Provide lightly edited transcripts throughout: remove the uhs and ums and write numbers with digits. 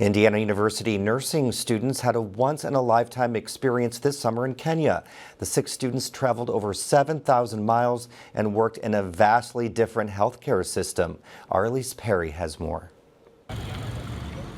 Indiana University nursing students had a once-in-a-lifetime experience this summer in Kenya. The 6 students traveled over 7,000 miles and worked in a vastly different healthcare system. Arlise Perry has more.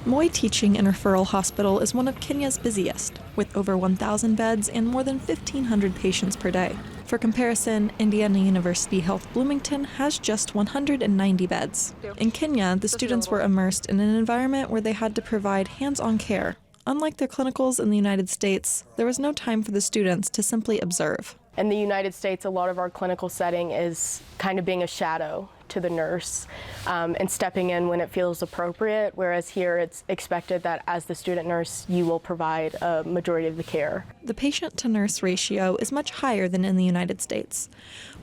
Moi Teaching and Referral Hospital is one of Kenya's busiest, with over 1,000 beds and more than 1,500 patients per day. For comparison, Indiana University Health Bloomington has just 190 beds. In Kenya, the students were immersed in an environment where they had to provide hands-on care. Unlike their clinicals in the United States, there was no time for the students to simply observe. In the United States, a lot of our clinical setting is kind of being a shadow to the nurse and stepping in when it feels appropriate, whereas here it's expected that as the student nurse, you will provide a majority of the care. The patient-to-nurse ratio is much higher than in the United States,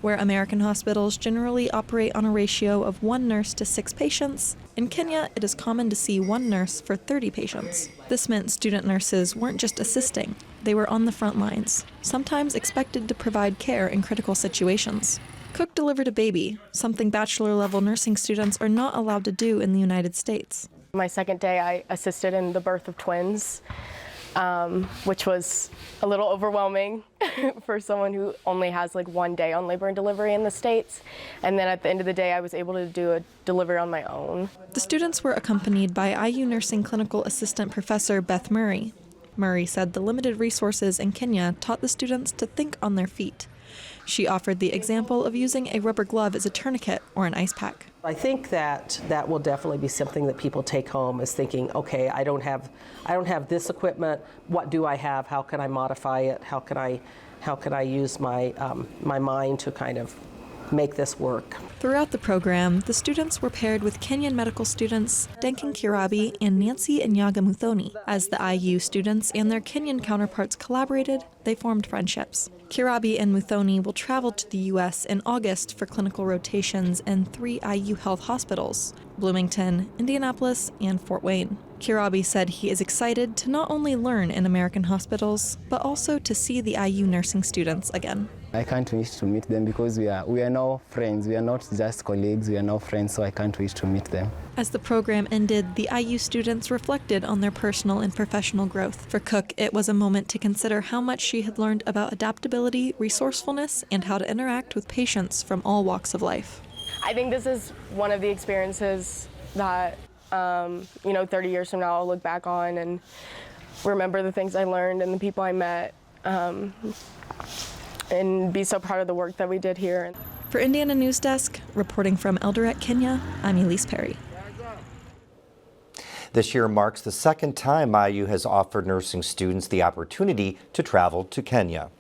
where American hospitals generally operate on a ratio of 1 nurse to 6 patients. In Kenya, it is common to see 1 nurse for 30 patients. This meant student nurses weren't just assisting, they were on the front lines, sometimes expected to provide care in critical situations. Cook delivered a baby, something bachelor-level nursing students are not allowed to do in the United States. My second day, I assisted in the birth of twins, which was a little overwhelming for someone who only has like 1 day on labor and delivery in the States. And then at the end of the day, I was able to do a delivery on my own. The students were accompanied by IU Nursing Clinical Assistant Professor Beth Murray. Murray said the limited resources in Kenya taught the students to think on their feet. She offered the example of using a rubber glove as a tourniquet or an ice pack. I think that will definitely be something that people take home, is thinking, okay, I don't have this equipment. What do I have? How can I modify it? How can I use my my mind to kind of make this work? Throughout the program, the students were paired with Kenyan medical students Denkin Kirabi and Nancy Nyaga Muthoni. As the IU students and their Kenyan counterparts collaborated, they formed friendships. Kirabi and Muthoni will travel to the U.S. in August for clinical rotations in 3 IU health hospitals: Bloomington, Indianapolis, and Fort Wayne. Kirabi said he is excited to not only learn in American hospitals, but also to see the IU nursing students again. I can't wait to meet them because we are now friends. We are not just colleagues, we are now friends, so I can't wait to meet them. As the program ended, the IU students reflected on their personal and professional growth. For Cook, it was a moment to consider how much she had learned about adaptability, resourcefulness, and how to interact with patients from all walks of life. I think this is one of the experiences that 30 years from now I'll look back on and remember the things I learned and the people I met, and be so proud of the work that we did here. For Indiana News Desk, reporting from Eldoret, Kenya, I'm Elise Perry. This year marks the 2nd time IU has offered nursing students the opportunity to travel to Kenya.